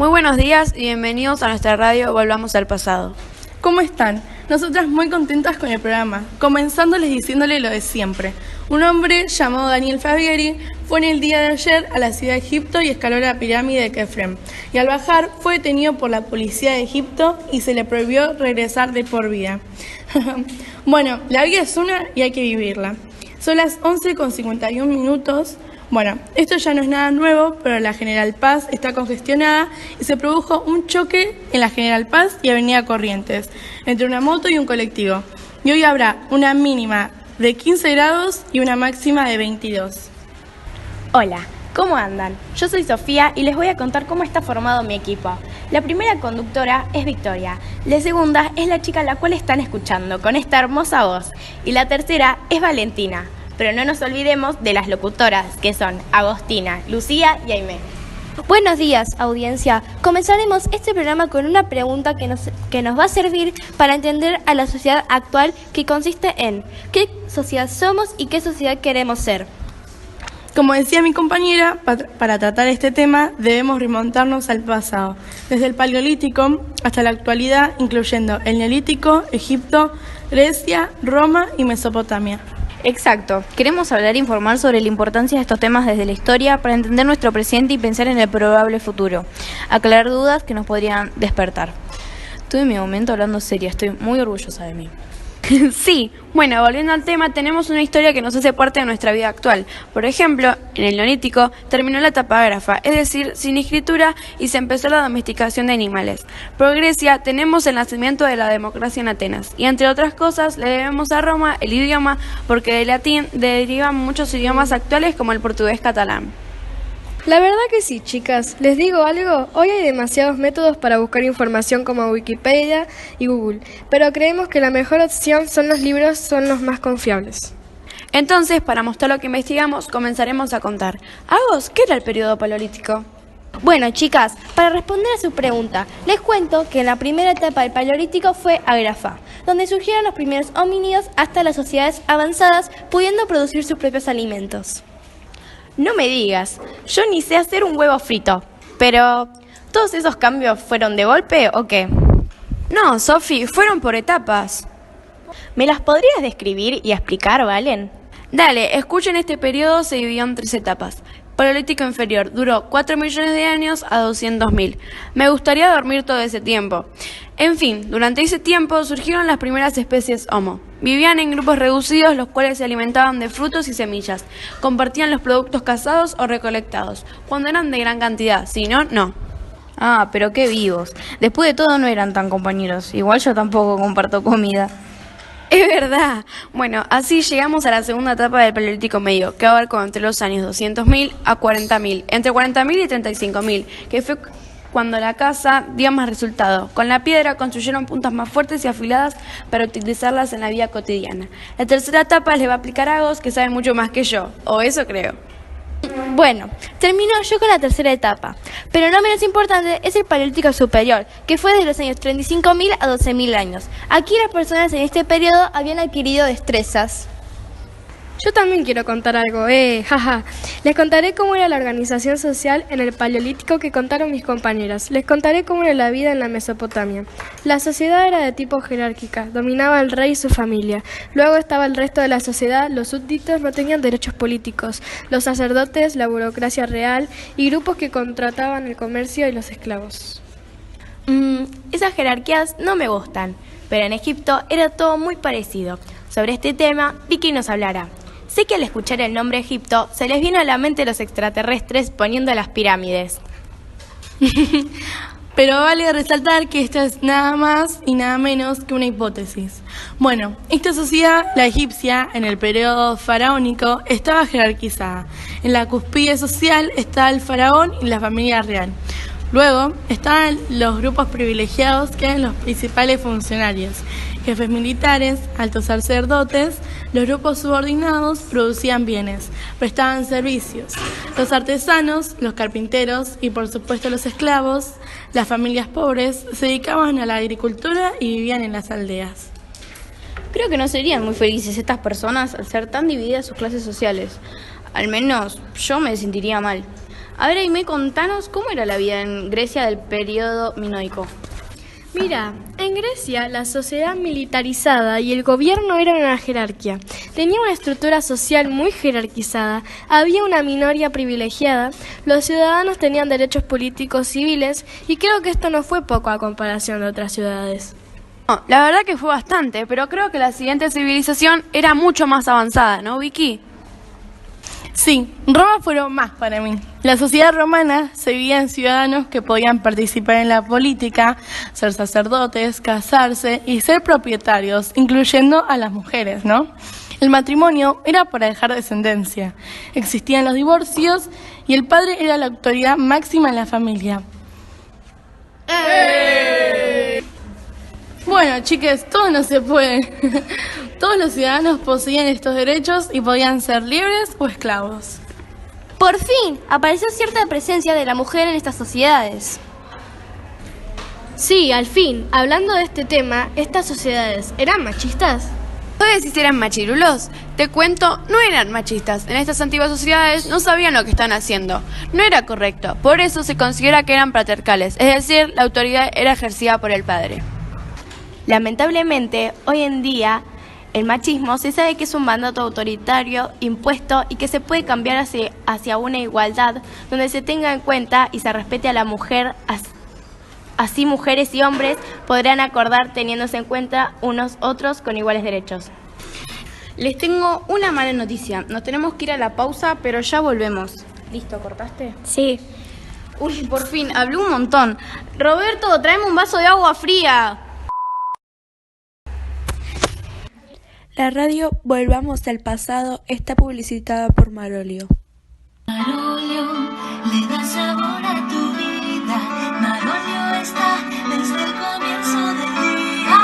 Muy buenos días y bienvenidos a nuestra radio Volvamos al Pasado. ¿Cómo están? Nosotras muy contentas con el programa, comenzándoles diciéndole lo de siempre. Un hombre llamado Daniel Fabieri fue en el día de ayer a la ciudad de Egipto y escaló la pirámide de Kefren. Y al bajar fue detenido por la policía de Egipto y se le prohibió regresar de por vida. Bueno, la vida es una y hay que vivirla. Son las 11:51. Bueno, esto ya no es nada nuevo, pero la General Paz está congestionada y se produjo un choque en la General Paz y Avenida Corrientes, entre una moto y un colectivo. Y hoy habrá una mínima de 15 grados y una máxima de 22. Hola, ¿cómo andan? Yo soy Sofía y les voy a contar cómo está formado mi equipo. La primera conductora es Victoria, la segunda es la chica a la cual están escuchando, con esta hermosa voz, y la tercera es Valentina. Pero no nos olvidemos de las locutoras, que son Agostina, Lucía y Aimé. Buenos días, audiencia. Comenzaremos este programa con una pregunta que nos va a servir para entender a la sociedad actual, que consiste en ¿qué sociedad somos y qué sociedad queremos ser? Como decía mi compañera, para tratar este tema debemos remontarnos al pasado, desde el Paleolítico hasta la actualidad, incluyendo el Neolítico, Egipto, Grecia, Roma y Mesopotamia. Exacto. Queremos hablar e informar sobre la importancia de estos temas desde la historia para entender nuestro presente y pensar en el probable futuro. Aclarar dudas que nos podrían despertar. Tuve mi momento hablando seria, estoy muy orgullosa de mí. Sí, bueno, volviendo al tema, tenemos una historia que nos hace parte de nuestra vida actual. Por ejemplo, en el Neolítico terminó la etapa ágrafa, es decir, sin escritura, y se empezó la domesticación de animales. Por Grecia tenemos el nacimiento de la democracia en Atenas, y entre otras cosas le debemos a Roma el idioma, porque del latín derivan muchos idiomas actuales como el portugués catalán. La verdad que sí, chicas. ¿Les digo algo? Hoy hay demasiados métodos para buscar información como Wikipedia y Google, pero creemos que la mejor opción son los libros, son los más confiables. Entonces, para mostrar lo que investigamos, comenzaremos a contar. Agos, ¿qué era el periodo paleolítico? Bueno, chicas, para responder a su pregunta, les cuento que la primera etapa del Paleolítico fue ágrafa, donde surgieron los primeros homínidos hasta las sociedades avanzadas, pudiendo producir sus propios alimentos. No me digas, yo ni sé hacer un huevo frito, pero ¿todos esos cambios fueron de golpe o qué? No, Sofi, fueron por etapas. ¿Me las podrías describir y explicar, Valen? Dale, escuchen, este periodo se dividió en 3 etapas. Paleolítico inferior duró 4 millones de años a 200.000. Me gustaría dormir todo ese tiempo. En fin, durante ese tiempo surgieron las primeras especies Homo. Vivían en grupos reducidos, los cuales se alimentaban de frutos y semillas. Compartían los productos cazados o recolectados, cuando eran de gran cantidad, si no, no. Ah, pero qué vivos. Después de todo no eran tan compañeros. Igual yo tampoco comparto comida. Es verdad. Bueno, así llegamos a la segunda etapa del Paleolítico Medio, que abarcó entre los años 200.000 a 40.000, entre 40.000 y 35.000, que fue cuando la caza dio más resultado. Con la piedra construyeron puntas más fuertes y afiladas para utilizarlas en la vida cotidiana. La tercera etapa les va a aplicar a Agos, que sabe mucho más que yo, o eso creo. Bueno, termino yo con la tercera etapa, pero no menos importante es el Paleolítico Superior, que fue desde los años 35.000 a 12.000 años. Aquí las personas en este periodo habían adquirido destrezas. Yo también quiero contar algo, jaja. Les contaré cómo era la organización social en el Paleolítico que contaron mis compañeras. Les contaré cómo era la vida en la Mesopotamia. La sociedad era de tipo jerárquica, dominaba el rey y su familia. Luego estaba el resto de la sociedad, los súbditos no tenían derechos políticos, los sacerdotes, la burocracia real y grupos que contrataban el comercio y los esclavos. Esas jerarquías no me gustan, pero en Egipto era todo muy parecido. Sobre este tema, Vicky nos hablará. Sé que al escuchar el nombre Egipto, se les vino a la mente los extraterrestres poniendo las pirámides. Pero vale resaltar que esta es nada más y nada menos que una hipótesis. Bueno, esta sociedad, la egipcia, en el periodo faraónico, estaba jerarquizada. En la cúspide social estaba el faraón y la familia real. Luego estaban los grupos privilegiados, que eran los principales funcionarios, jefes militares, altos sacerdotes. Los grupos subordinados producían bienes, prestaban servicios. Los artesanos, los carpinteros y por supuesto los esclavos, las familias pobres, se dedicaban a la agricultura y vivían en las aldeas. Creo que no serían muy felices estas personas al ser tan divididas sus clases sociales. Al menos yo me sentiría mal. A ver, Aimee, contanos cómo era la vida en Grecia del periodo minoico. Mira, en Grecia la sociedad militarizada y el gobierno eran una jerarquía. Tenía una estructura social muy jerarquizada, había una minoría privilegiada, los ciudadanos tenían derechos políticos civiles y creo que esto no fue poco a comparación de otras ciudades. No, la verdad que fue bastante, pero creo que la siguiente civilización era mucho más avanzada, ¿no, Vicky? Sí, Roma fueron más para mí. La sociedad romana se dividía en ciudadanos que podían participar en la política, ser sacerdotes, casarse y ser propietarios, incluyendo a las mujeres, ¿no? El matrimonio era para dejar descendencia. Existían los divorcios y el padre era la autoridad máxima en la familia. Bueno, chiques, todo no se puede. Todos los ciudadanos poseían estos derechos y podían ser libres o esclavos. Por fin, apareció cierta presencia de la mujer en estas sociedades. Sí, al fin, hablando de este tema, ¿estas sociedades eran machistas? ¿Vos decís si eran machirulos? Te cuento, no eran machistas. En estas antiguas sociedades no sabían lo que están haciendo. No era correcto. Por eso se considera que eran patriarcales, es decir, la autoridad era ejercida por el padre. Lamentablemente, hoy en día, el machismo se sabe que es un mandato autoritario impuesto y que se puede cambiar hacia una igualdad donde se tenga en cuenta y se respete a la mujer. Así mujeres y hombres podrán acordar teniéndose en cuenta unos otros con iguales derechos. Les tengo una mala noticia. Nos tenemos que ir a la pausa, pero ya volvemos. ¿Listo? ¿Cortaste? Sí. Uy, por fin, hablé un montón. Roberto, tráeme un vaso de agua fría. La radio Volvamos al Pasado está publicitada por Marolio. Marolio le da sabor a tu vida. Marolio está desde el comienzo del día.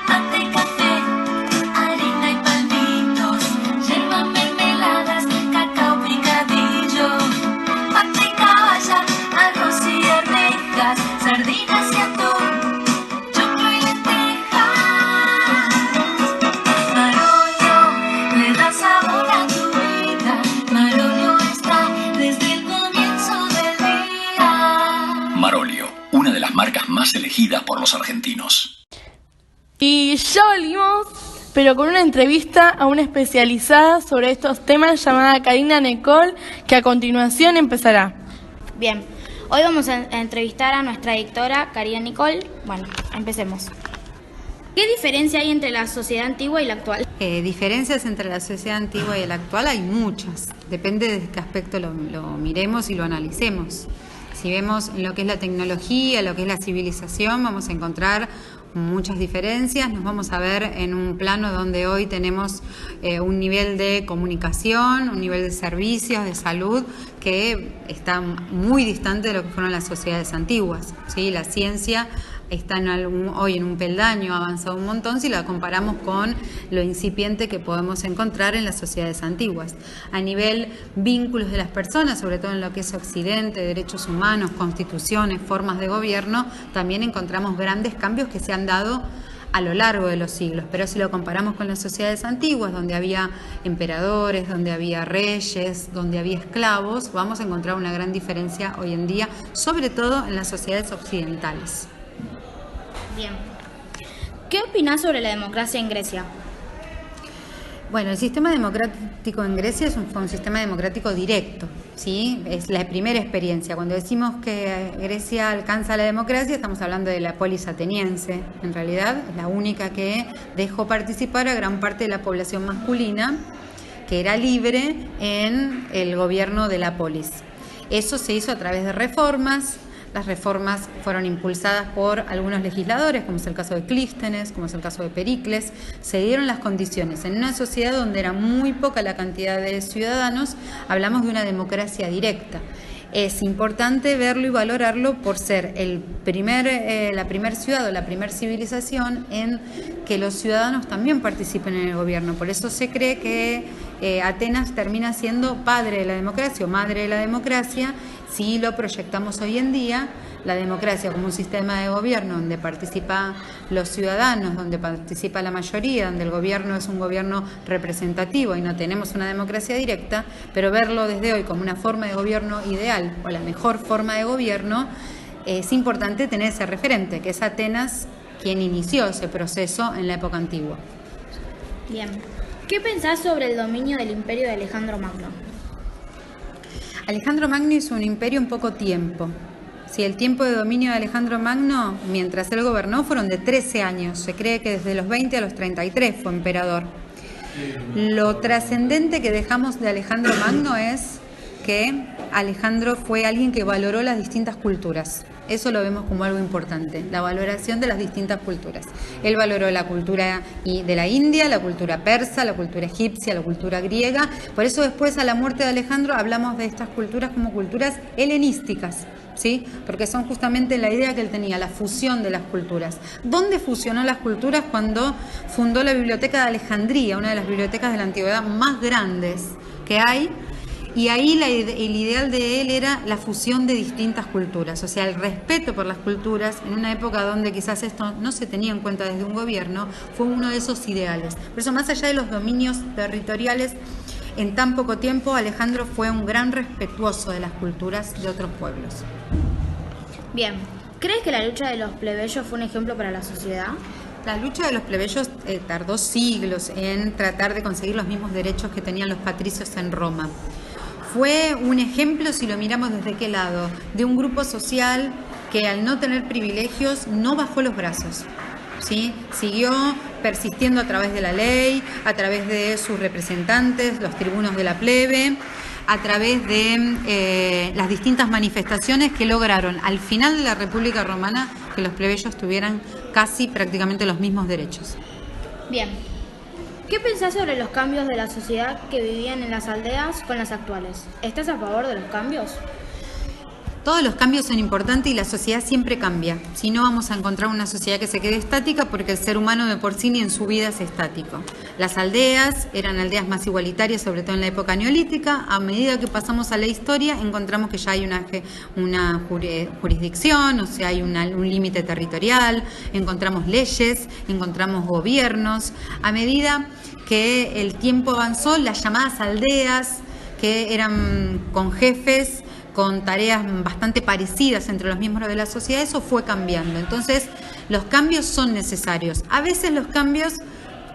Mate, café, harina y palmitos, yerba, mermeladas, cacao picadillo, manteca, valla, arroz y arvejas, sardinas y atún. Marolio, una de las marcas más elegidas por los argentinos. Y ya volvimos, pero con una entrevista a una especializada sobre estos temas llamada Karina Nicole, que a continuación empezará. Bien, hoy vamos a entrevistar a nuestra directora Karina Nicole. Bueno, empecemos. ¿Qué diferencia hay entre la sociedad antigua y la actual? Diferencias entre la sociedad antigua y la actual hay muchas. Depende de qué aspecto lo miremos y lo analicemos. Si vemos lo que es la tecnología, lo que es la civilización, vamos a encontrar muchas diferencias. Nos vamos a ver en un plano donde hoy tenemos un nivel de comunicación, un nivel de servicios, de salud, que está muy distante de lo que fueron las sociedades antiguas, ¿sí? La ciencia está hoy en un peldaño, ha avanzado un montón si la comparamos con lo incipiente que podemos encontrar en las sociedades antiguas. A nivel vínculos de las personas, sobre todo en lo que es Occidente, derechos humanos, constituciones, formas de gobierno, también encontramos grandes cambios que se han dado a lo largo de los siglos, pero si lo comparamos con las sociedades antiguas, donde había emperadores, donde había reyes, donde había esclavos, vamos a encontrar una gran diferencia hoy en día, sobre todo en las sociedades occidentales. Bien. ¿Qué opinás sobre la democracia en Grecia? Bueno, el sistema democrático en Grecia fue un sistema democrático directo, ¿sí? Es la primera experiencia. Cuando decimos que Grecia alcanza la democracia, estamos hablando de la polis ateniense. En realidad, es la única que dejó participar a gran parte de la población masculina, que era libre en el gobierno de la polis. Eso se hizo a través de reformas. Las reformas fueron impulsadas por algunos legisladores, como es el caso de Clístenes, como es el caso de Pericles. Se dieron las condiciones. En una sociedad donde era muy poca la cantidad de ciudadanos, hablamos de una democracia directa. Es importante verlo y valorarlo por ser la primer ciudad o la primer civilización en que los ciudadanos también participen en el gobierno. Por eso se cree que Atenas termina siendo padre de la democracia o madre de la democracia. Si lo proyectamos hoy en día, la democracia como un sistema de gobierno donde participan los ciudadanos, donde participa la mayoría, donde el gobierno es un gobierno representativo y no tenemos una democracia directa, pero verlo desde hoy como una forma de gobierno ideal o la mejor forma de gobierno, es importante tener ese referente, que es Atenas quien inició ese proceso en la época antigua. Bien. ¿Qué pensás sobre el dominio del imperio de Alejandro Magno? Alejandro Magno hizo un imperio en poco tiempo. Sí, el tiempo de dominio de Alejandro Magno, mientras él gobernó, fueron de 13 años. Se cree que desde los 20 a los 33 fue emperador. Lo trascendente que dejamos de Alejandro Magno es que Alejandro fue alguien que valoró las distintas culturas. Eso lo vemos como algo importante, la valoración de las distintas culturas. Él valoró la cultura de la India, la cultura persa, la cultura egipcia, la cultura griega. Por eso después, a la muerte de Alejandro, hablamos de estas culturas como culturas helenísticas, ¿sí? Porque son justamente la idea que él tenía, la fusión de las culturas. ¿Dónde fusionó las culturas? Cuando fundó la Biblioteca de Alejandría, una de las bibliotecas de la antigüedad más grandes que hay. Y ahí el ideal de él era la fusión de distintas culturas, o sea, el respeto por las culturas en una época donde quizás esto no se tenía en cuenta desde un gobierno, fue uno de esos ideales. Por eso, más allá de los dominios territoriales, en tan poco tiempo Alejandro fue un gran respetuoso de las culturas de otros pueblos. Bien. ¿Crees que la lucha de los plebeyos fue un ejemplo para la sociedad? La lucha de los plebeyos tardó siglos en tratar de conseguir los mismos derechos que tenían los patricios en Roma. Fue un ejemplo, si lo miramos desde qué lado, de un grupo social que al no tener privilegios no bajó los brazos, ¿sí? Siguió persistiendo a través de la ley, a través de sus representantes, los tribunos de la plebe, a través de las distintas manifestaciones que lograron al final de la República Romana que los plebeyos tuvieran casi prácticamente los mismos derechos. Bien. ¿Qué pensás sobre los cambios de la sociedad que vivían en las aldeas con las actuales? ¿Estás a favor de los cambios? Todos los cambios son importantes y la sociedad siempre cambia. Si no, vamos a encontrar una sociedad que se quede estática porque el ser humano de por sí ni en su vida es estático. Las aldeas eran aldeas más igualitarias, sobre todo en la época neolítica. A medida que pasamos a la historia, encontramos que ya hay una jurisdicción, o sea, hay un límite territorial, encontramos leyes, encontramos gobiernos. A medida que el tiempo avanzó, las llamadas aldeas, que eran con jefes, con tareas bastante parecidas entre los miembros de la sociedad, eso fue cambiando. Entonces, los cambios son necesarios. A veces los cambios,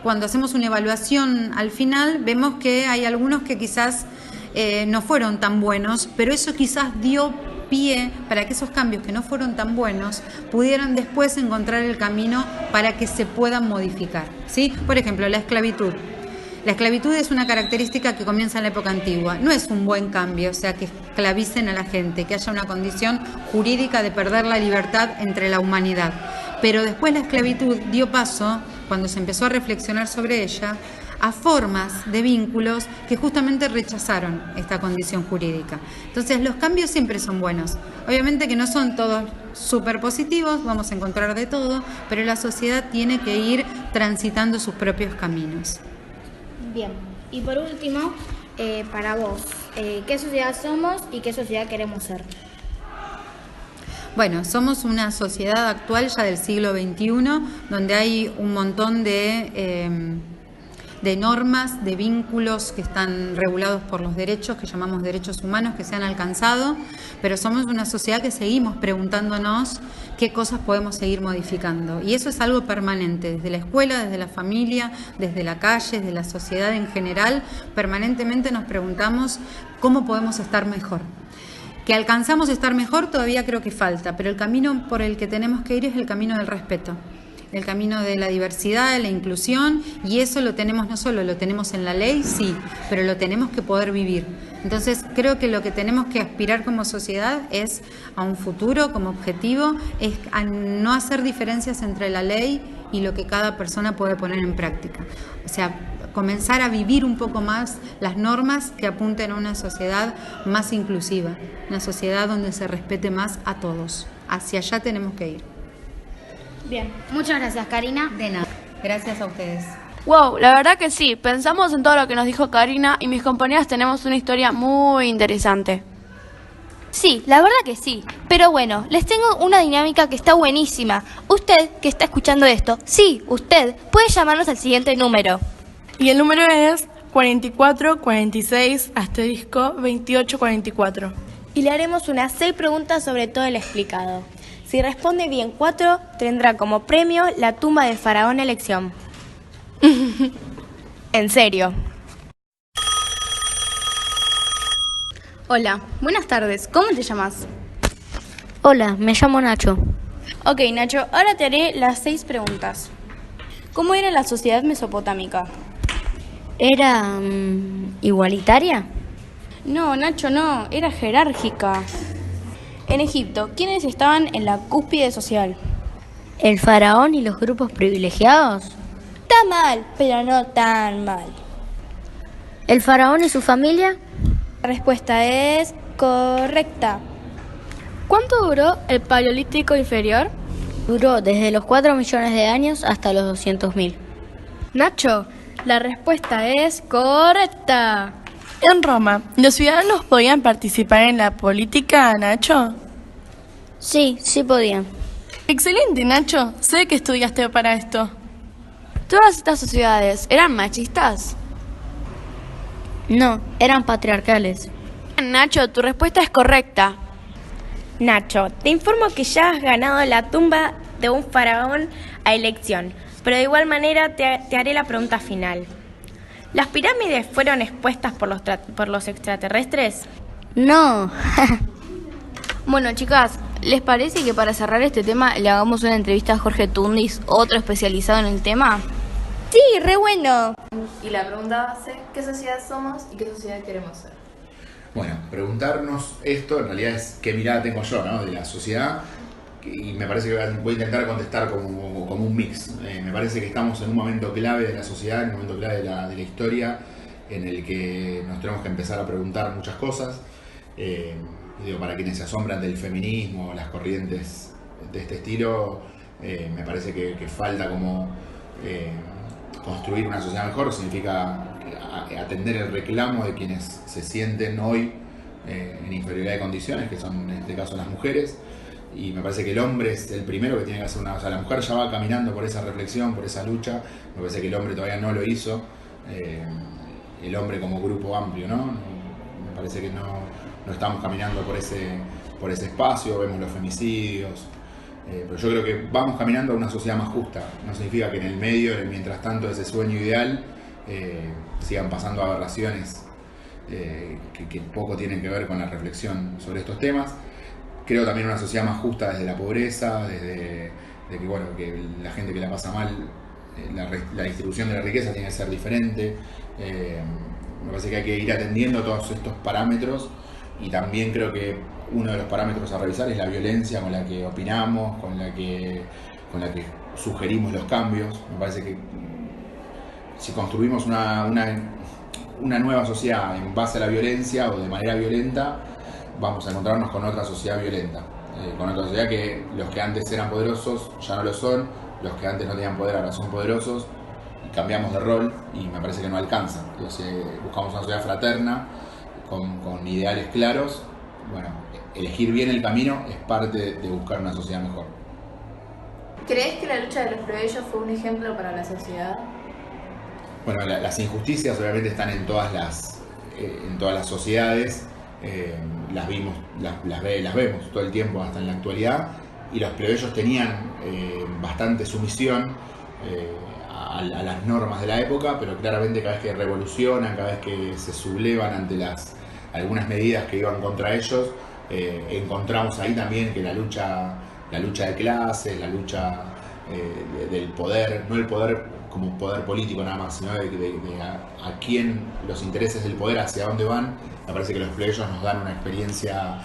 cuando hacemos una evaluación al final, vemos que hay algunos que quizás no fueron tan buenos, pero eso quizás dio pie para que esos cambios que no fueron tan buenos pudieran después encontrar el camino para que se puedan modificar, ¿sí? Por ejemplo, la esclavitud. La esclavitud es una característica que comienza en la época antigua. No es un buen cambio, o sea, que esclavicen a la gente, que haya una condición jurídica de perder la libertad entre la humanidad. Pero después la esclavitud dio paso, cuando se empezó a reflexionar sobre ella, a formas de vínculos que justamente rechazaron esta condición jurídica. Entonces, los cambios siempre son buenos. Obviamente que no son todos súper positivos, vamos a encontrar de todo, pero la sociedad tiene que ir transitando sus propios caminos. Bien, y por último, para vos, ¿qué sociedad somos y qué sociedad queremos ser? Bueno, somos una sociedad actual ya del siglo XXI, donde hay un montón de normas, de vínculos que están regulados por los derechos, que llamamos derechos humanos, que se han alcanzado, pero somos una sociedad que seguimos preguntándonos qué cosas podemos seguir modificando. Y eso es algo permanente, desde la escuela, desde la familia, desde la calle, desde la sociedad en general, permanentemente nos preguntamos cómo podemos estar mejor. Que alcanzamos estar mejor todavía creo que falta, pero el camino por el que tenemos que ir es el camino del respeto. El camino de la diversidad, de la inclusión, y eso lo tenemos, no solo lo tenemos en la ley, sí, pero lo tenemos que poder vivir. Entonces, creo que lo que tenemos que aspirar como sociedad es a un futuro, como objetivo, es a no hacer diferencias entre la ley y lo que cada persona puede poner en práctica. O sea, comenzar a vivir un poco más las normas que apunten a una sociedad más inclusiva, una sociedad donde se respete más a todos. Hacia allá tenemos que ir. Bien, muchas gracias, Karina. De nada, gracias a ustedes. Wow, la verdad que sí, pensamos en todo lo que nos dijo Karina y mis compañeras tenemos una historia muy interesante. Sí, la verdad que sí. Pero bueno, les tengo una dinámica que está buenísima. Usted, que está escuchando esto, sí, usted, puede llamarnos al siguiente número. Y el número es 4446 asterisco 2844. Y le haremos unas 6 preguntas sobre todo el explicado. Si responde bien 4, tendrá como premio la tumba del faraón elección. En serio. Hola, buenas tardes. ¿Cómo te llamas? Hola, me llamo Nacho. Ok, Nacho, ahora te haré las 6 preguntas. ¿Cómo era la sociedad mesopotámica? ¿Era igualitaria? No, Nacho, no. Era jerárquica. En Egipto, ¿quiénes estaban en la cúspide social? ¿El faraón y los grupos privilegiados? Está mal, pero no tan mal. ¿El faraón y su familia? La respuesta es correcta. ¿Cuánto duró el Paleolítico inferior? Duró desde los 4 millones de años hasta los 200.000. Nacho, la respuesta es correcta. En Roma, ¿los ciudadanos podían participar en la política, Nacho? Sí, sí podían. Excelente, Nacho. Sé que estudiaste para esto. ¿Todas estas sociedades eran machistas? No, eran patriarcales. Nacho, tu respuesta es correcta. Nacho, te informo que ya has ganado la tumba de un faraón a elección, pero de igual manera te haré la pregunta final. ¿Las pirámides fueron expuestas por los extraterrestres? No. Bueno, chicas, ¿les parece que para cerrar este tema le hagamos una entrevista a Jorge Tundis, otro especializado en el tema? Sí, re bueno. Y la pregunta base, ¿qué sociedad somos y qué sociedad queremos ser? Bueno, preguntarnos esto en realidad es qué mirada tengo yo, ¿no?, de la sociedad, y me parece que voy a intentar contestar como un mix. Me parece que estamos en un momento clave de la sociedad, en un momento clave de la historia, en el que nos tenemos que empezar a preguntar muchas cosas. Para quienes se asombran del feminismo, las corrientes de este estilo, me parece que falta como construir una sociedad mejor. Significa atender el reclamo de quienes se sienten hoy en inferioridad de condiciones, que son en este caso las mujeres, y me parece que el hombre es el primero que tiene que hacer una... O sea, la mujer ya va caminando por esa reflexión, por esa lucha. Me parece que el hombre todavía no lo hizo, el hombre como grupo amplio, ¿no? Me parece que no estamos caminando por ese espacio, vemos los femicidios, pero yo creo que vamos caminando a una sociedad más justa. No significa que en el medio, mientras tanto, ese sueño ideal, sigan pasando aberraciones que poco tienen que ver con la reflexión sobre estos temas. Creo también una sociedad más justa desde la pobreza, desde que la gente que la pasa mal, la distribución de la riqueza tiene que ser diferente. Me parece que hay que ir atendiendo todos estos parámetros, y también creo que uno de los parámetros a revisar es la violencia con la que opinamos, con la que sugerimos los cambios. Me parece que si construimos una nueva sociedad en base a la violencia o de manera violenta, vamos a encontrarnos con otra sociedad violenta, con otra sociedad que los que antes eran poderosos ya no lo son, los que antes no tenían poder ahora son poderosos, y cambiamos de rol, y me parece que no alcanza. Entonces buscamos una sociedad fraterna, con ideales claros. Bueno, elegir bien el camino es parte de buscar una sociedad mejor. ¿Crees que la lucha de los plebeyos fue un ejemplo para la sociedad? Bueno, las injusticias obviamente están en todas las sociedades. Las vemos todo el tiempo hasta en la actualidad, y los plebeyos tenían bastante sumisión a las normas de la época, pero claramente cada vez que revolucionan, cada vez que se sublevan ante algunas medidas que iban contra ellos, encontramos ahí también que la lucha de clases, la lucha del poder, no el poder como poder político nada más, sino de a quién los intereses del poder, hacia dónde van. Me parece que los plebeyos nos dan una experiencia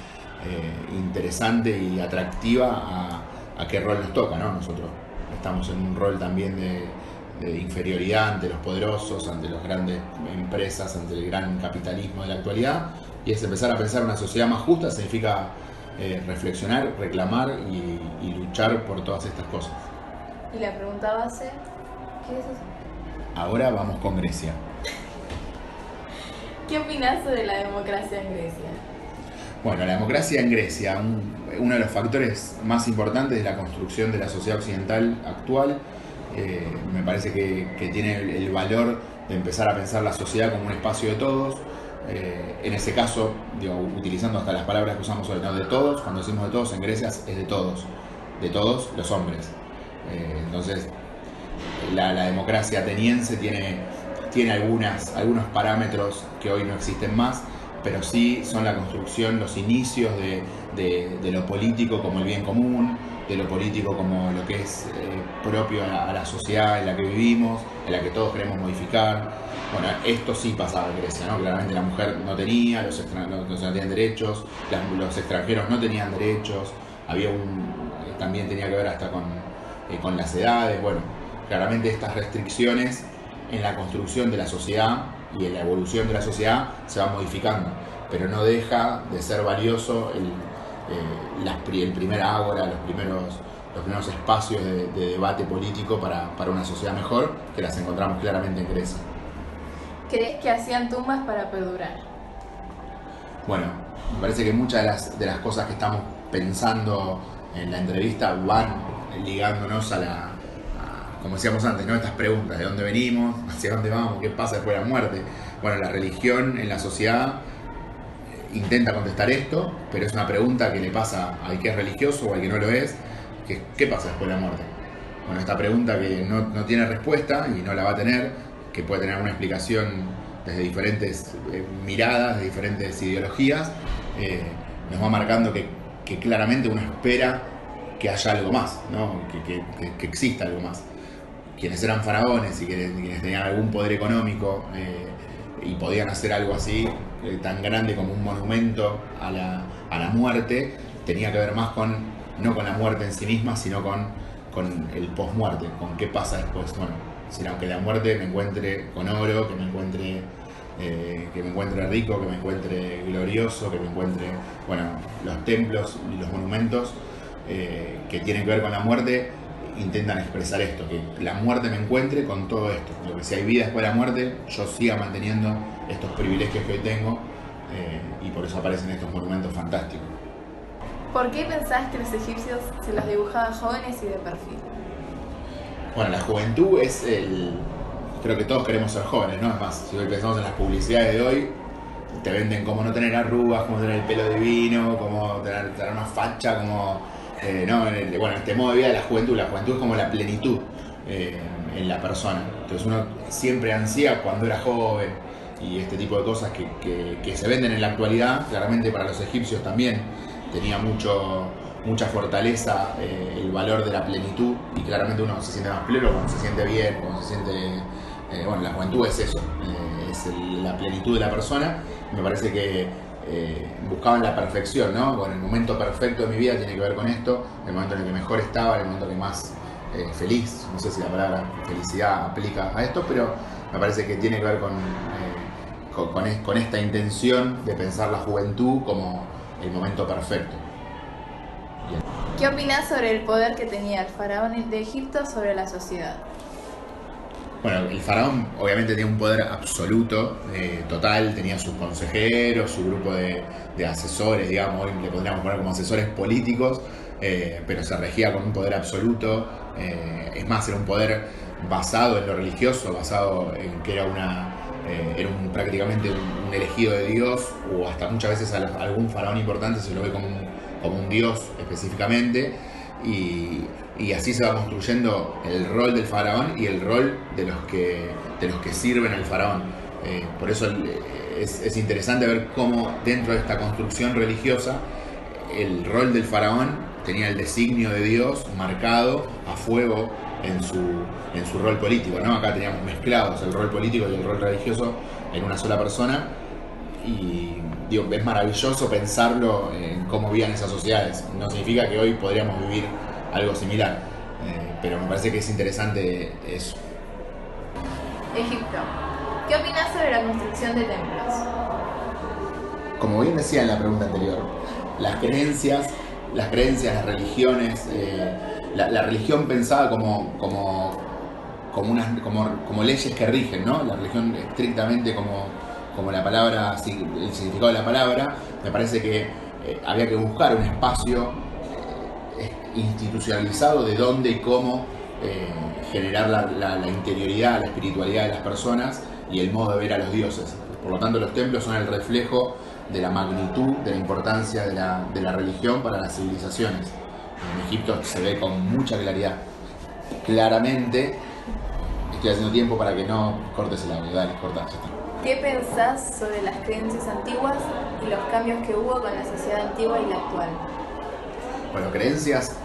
interesante y atractiva a qué rol nos toca, ¿no? Nosotros estamos en un rol también de inferioridad ante los poderosos, ante las grandes empresas, ante el gran capitalismo de la actualidad, y es empezar a pensar una sociedad más justa. Significa reflexionar, reclamar y luchar por todas estas cosas. Y la pregunta base, ¿qué es eso? Ahora vamos con Grecia. ¿Qué opinás sobre la democracia en Grecia? Bueno, la democracia en Grecia, uno de los factores más importantes de la construcción de la sociedad occidental actual. Me parece que tiene el valor de empezar a pensar la sociedad como un espacio de todos. En ese caso, utilizando hasta las palabras que usamos hoy, ¿no? De todos, cuando decimos de todos en Grecia es de todos los hombres. Entonces, la democracia ateniense tiene algunos parámetros que hoy no existen más, pero sí son la construcción, los inicios de lo político como el bien común, de lo político como lo que es propio a la sociedad en la que vivimos, en la que todos queremos modificar. Bueno, esto sí pasaba en Grecia, ¿no? Claramente la mujer no tenía, los no tenían derechos, los extranjeros no tenían derechos, también tenía que ver hasta con las edades. Bueno, claramente estas restricciones en la construcción de la sociedad y en la evolución de la sociedad se van modificando, pero no deja de ser valioso el primer ágora, los primeros espacios de debate político para una sociedad mejor, que las encontramos claramente en Grecia. ¿Crees que hacían tumbas para perdurar? Bueno, me parece que muchas de las cosas que estamos pensando en la entrevista van ligándonos como decíamos antes, ¿no? Estas preguntas, ¿de dónde venimos? ¿Hacia dónde vamos? ¿Qué pasa después de la muerte? Bueno, la religión en la sociedad intenta contestar esto, pero es una pregunta que le pasa al que es religioso o al que no lo es, que ¿qué pasa después de la muerte? Bueno, esta pregunta que no tiene respuesta y no la va a tener, que puede tener una explicación desde diferentes miradas, de diferentes ideologías, nos va marcando que claramente uno espera que haya algo más, ¿no? Que exista algo más. Quienes eran faraones y quienes tenían algún poder económico y podían hacer algo así, tan grande como un monumento a la muerte, tenía que ver más no con la muerte en sí misma, sino con el post-muerte, con qué pasa después. Bueno, sino que la muerte me encuentre con oro, que me encuentre rico, que me encuentre glorioso, que me encuentre, bueno, los templos y los monumentos que tienen que ver con la muerte intentan expresar esto, que la muerte me encuentre con todo esto, lo que si hay vida después de la muerte, yo siga manteniendo estos privilegios que hoy tengo, y por eso aparecen estos monumentos fantásticos. ¿Por qué pensás que los egipcios se los dibujaba jóvenes y de perfil? Bueno, la juventud creo que todos queremos ser jóvenes, ¿no? Es más, si hoy pensamos en las publicidades de hoy, te venden cómo no tener arrugas, cómo tener el pelo divino, cómo tener una facha, como este modo de vida de la juventud es como la plenitud en la persona. Entonces uno siempre ansía cuando era joven y este tipo de cosas que se venden en la actualidad. Claramente para los egipcios también tenía mucha fortaleza el valor de la plenitud, y claramente uno se siente más pleno cuando se siente bien, cuando se siente... la juventud es eso, es la plenitud de la persona. Me parece que buscaban la perfección, ¿no? Bueno, el momento perfecto de mi vida tiene que ver con esto, el momento en el que mejor estaba, el momento que más feliz, no sé si la palabra felicidad aplica a esto, pero me parece que tiene que ver con esta intención de pensar la juventud como el momento perfecto. Bien. ¿Qué opinás sobre el poder que tenía el faraón de Egipto sobre la sociedad? Bueno, el faraón obviamente tenía un poder absoluto, total, tenía sus consejeros, su grupo de asesores, digamos, hoy le podríamos poner como asesores políticos, pero se regía con un poder absoluto. Es más, era un poder basado en lo religioso, basado en que era prácticamente un elegido de Dios, o hasta muchas veces a algún faraón importante se lo ve como un dios específicamente. Y así se va construyendo el rol del faraón y el rol de los que sirven al faraón. Por eso es interesante ver cómo dentro de esta construcción religiosa el rol del faraón tenía el designio de Dios marcado a fuego en su rol político, ¿no? Acá teníamos mezclados el rol político y el rol religioso en una sola persona, y es maravilloso pensarlo en cómo vivían esas sociedades. No significa que hoy podríamos vivir algo similar, pero me parece que es interesante eso. Egipto. ¿Qué opinas sobre la construcción de templos? Como bien decía en la pregunta anterior, las creencias, las religiones, la religión pensada como leyes que rigen, ¿no? La religión estrictamente como la palabra, el significado de la palabra. Me parece que había que buscar un espacio institucionalizado de dónde y cómo generar la interioridad, la espiritualidad de las personas y el modo de ver a los dioses. Por lo tanto, los templos son el reflejo de la magnitud, de la importancia de la religión para las civilizaciones. En Egipto se ve con mucha claridad. Claramente, estoy haciendo tiempo para que no cortes el audio. Dale, corta, ya está. ¿Qué pensás sobre las creencias antiguas y los cambios que hubo con la sociedad antigua y la actual? Bueno, creencias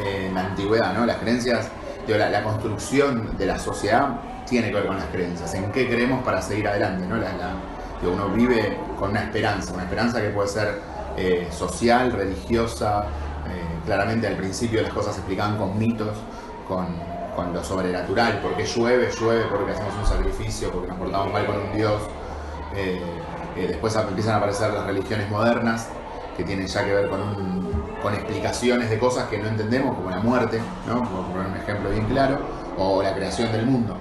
en la antigüedad, ¿no? Las creencias, digo, la construcción de la sociedad tiene que ver con las creencias. ¿En qué creemos para seguir adelante, ¿no? Digo, uno vive con una esperanza que puede ser social, religiosa. Claramente al principio las cosas se explicaban con mitos, con lo sobrenatural, porque llueve porque hacemos un sacrificio, porque nos portamos mal con un dios. Después empiezan a aparecer las religiones modernas, que tienen ya que ver con explicaciones de cosas que no entendemos, como la muerte, ¿no? Por poner un ejemplo bien claro, o la creación del mundo.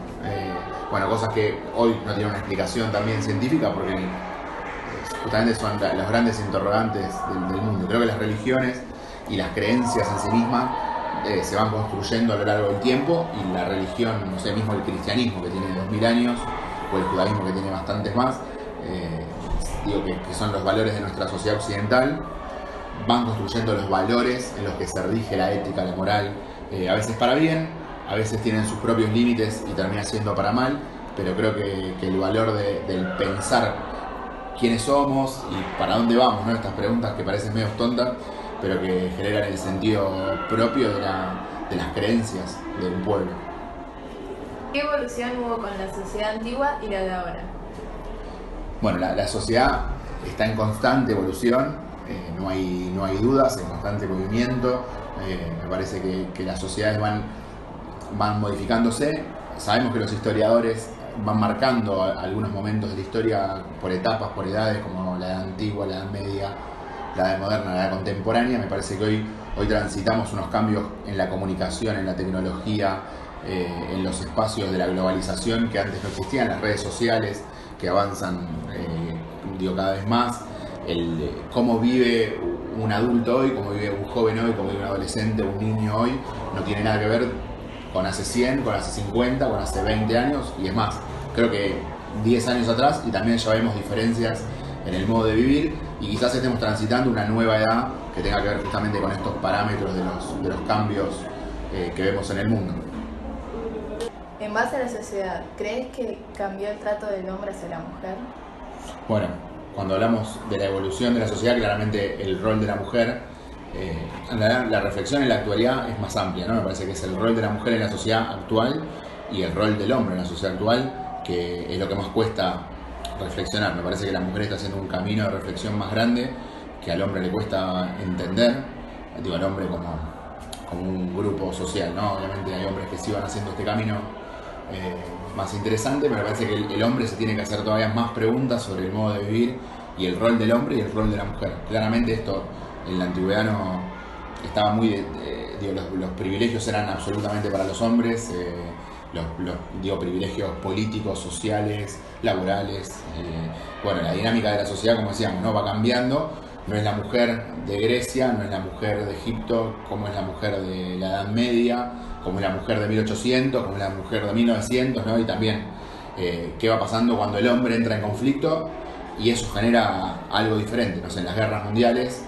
Bueno, cosas que hoy no tienen una explicación también científica, porque justamente son los grandes interrogantes del mundo. Creo que las religiones y las creencias en sí mismas se van construyendo a lo largo del tiempo, y la religión, no sé, mismo el cristianismo, que tiene 2000 años, o el judaísmo, que tiene bastantes más, digo que son los valores de nuestra sociedad occidental, van construyendo los valores en los que se rige la ética, la moral, a veces para bien, a veces tienen sus propios límites y termina siendo para mal, pero creo que el valor del pensar quiénes somos y para dónde vamos, ¿no? Estas preguntas que parecen medio tontas, pero que generan el sentido propio de las creencias de un pueblo. ¿Qué evolución hubo con la sociedad antigua y la de ahora? Bueno, la sociedad está en constante evolución, no hay dudas, en constante movimiento. Me parece que las sociedades van modificándose. Sabemos que los historiadores van marcando algunos momentos de la historia por etapas, por edades, como la edad antigua, la edad media, la edad moderna, la edad contemporánea. Me parece que hoy transitamos unos cambios en la comunicación, en la tecnología, en los espacios de la globalización que antes no existían, las redes sociales que avanzan cada vez más. Cómo vive un adulto hoy, cómo vive un joven hoy, cómo vive un adolescente, un niño hoy, no tiene nada que ver con hace 100, con hace 50, con hace 20 años, y es más, creo que 10 años atrás, y también ya vemos diferencias en el modo de vivir, y quizás estemos transitando una nueva edad que tenga que ver justamente con estos parámetros de los cambios que vemos en el mundo. En base a la sociedad, ¿crees que cambió el trato del hombre hacia la mujer? Bueno, cuando hablamos de la evolución de la sociedad, claramente el rol de la mujer, la reflexión en la actualidad es más amplia, ¿no? Me parece que es el rol de la mujer en la sociedad actual y el rol del hombre en la sociedad actual, que es lo que más cuesta reflexionar. Me parece que la mujer está haciendo un camino de reflexión más grande que al hombre le cuesta entender, digo, al hombre como un grupo social, ¿no? Obviamente hay hombres que sí van haciendo este camino más interesante, pero me parece que el hombre se tiene que hacer todavía más preguntas sobre el modo de vivir y el rol del hombre y el rol de la mujer. Claramente esto en la antigüedad no estaba muy... los privilegios eran absolutamente para los hombres, los privilegios políticos, sociales, laborales. Bueno, la dinámica de la sociedad, como decíamos, ¿no? Va cambiando. No es la mujer de Grecia, no es la mujer de Egipto, como es la mujer de la Edad Media, como es la mujer de 1800, como es la mujer de 1900, ¿no? Y también qué va pasando cuando el hombre entra en conflicto y eso genera algo diferente. No sé, en las guerras mundiales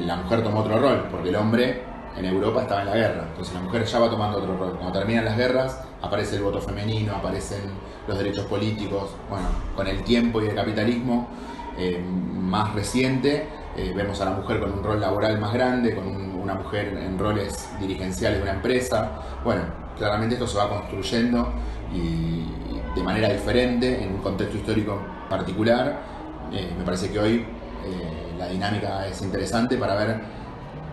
la mujer tomó otro rol, porque el hombre en Europa estaba en la guerra, entonces la mujer ya va tomando otro rol. Cuando terminan las guerras aparece el voto femenino, aparecen los derechos políticos. Bueno, con el tiempo y el capitalismo más reciente, vemos a la mujer con un rol laboral más grande, con una mujer en roles dirigenciales de una empresa. Bueno, claramente esto se va construyendo y de manera diferente, en un contexto histórico particular. Me parece que hoy la dinámica es interesante para ver,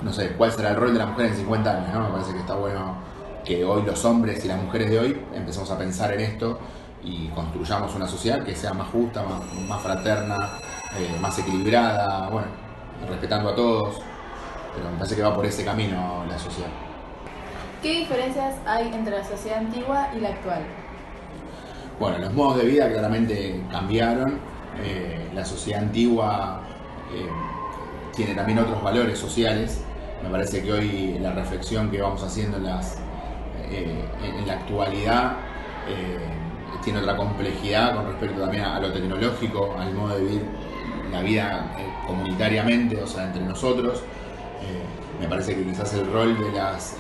no sé, cuál será el rol de la mujer en 50 años, ¿no? Me parece que está bueno que hoy los hombres y las mujeres de hoy empecemos a pensar en esto y construyamos una sociedad que sea más justa, más fraterna, más equilibrada, bueno, respetando a todos, pero me parece que va por ese camino la sociedad. ¿Qué diferencias hay entre la sociedad antigua y la actual? Bueno, los modos de vida claramente cambiaron. La sociedad antigua tiene también otros valores sociales. Me parece que hoy la reflexión que vamos haciendo en la actualidad tiene otra complejidad con respecto también a lo tecnológico, al modo de vivir la vida comunitariamente, o sea, entre nosotros. Me parece que quizás el rol de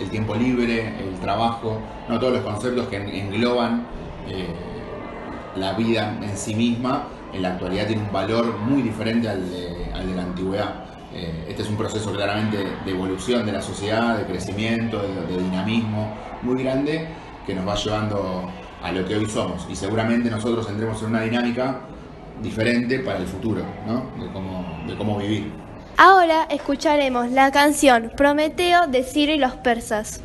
el tiempo libre, el trabajo, no todos los conceptos que engloban la vida en sí misma, en la actualidad tiene un valor muy diferente al de la antigüedad. Este es un proceso claramente de evolución de la sociedad, de crecimiento, de dinamismo muy grande que nos va llevando a lo que hoy somos, y seguramente nosotros entremos en una dinámica diferente para el futuro, ¿no? De cómo vivir. Ahora escucharemos la canción Prometeo de Ciro y los persas.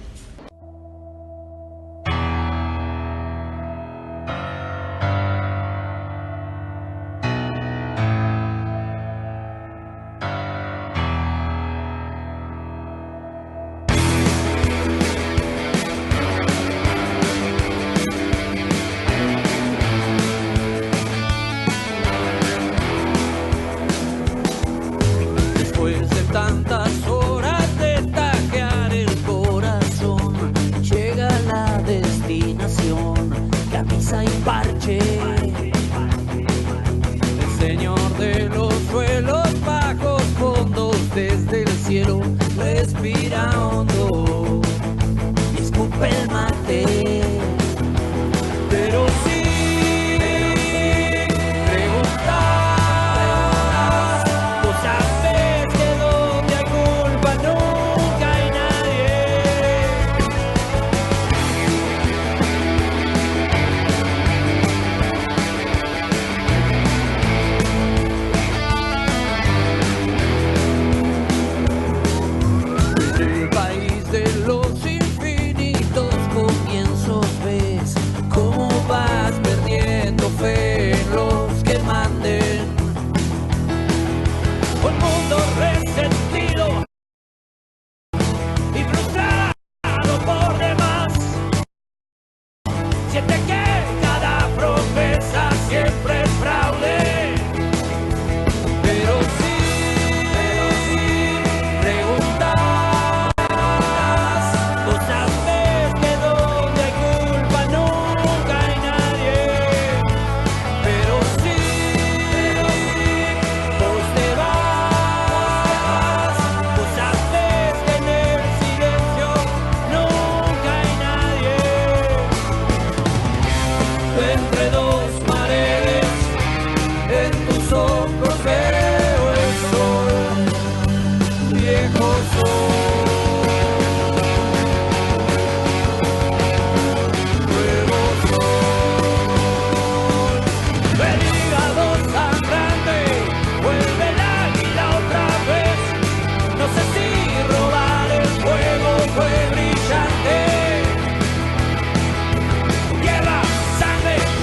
Después de tantas horas de tajear el corazón, llega la destinación, camisa y parche. El señor de los suelos bajos fondos desde el cielo respira hondo y escupe el mate. Pero sí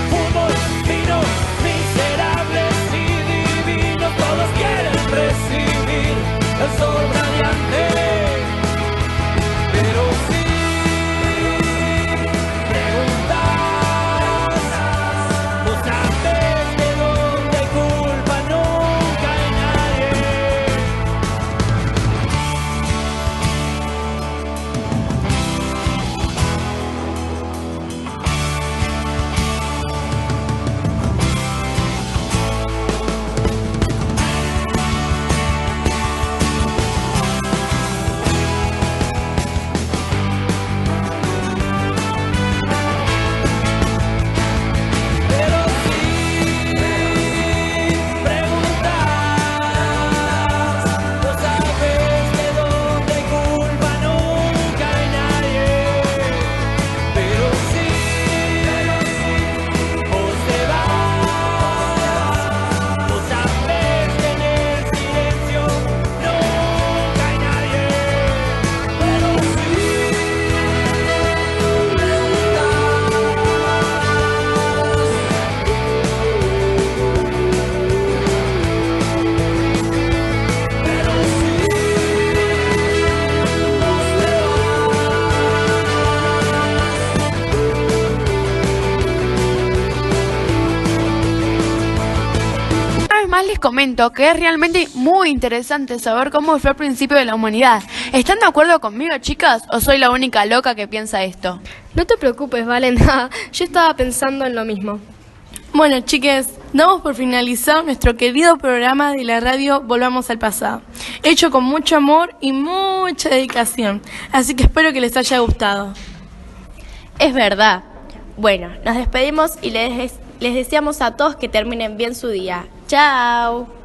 fútbol. les comento que es realmente muy interesante saber cómo fue el principio de la humanidad. ¿Están de acuerdo conmigo, chicas, o soy la única loca que piensa esto? No te preocupes, Valena. Yo estaba pensando en lo mismo. Bueno, chiques, damos por finalizado nuestro querido programa de la radio Volvamos al Pasado, hecho con mucho amor y mucha dedicación, así que espero que les haya gustado. Es verdad. Bueno, nos despedimos y les deseamos a todos que terminen bien su día. ¡Chao!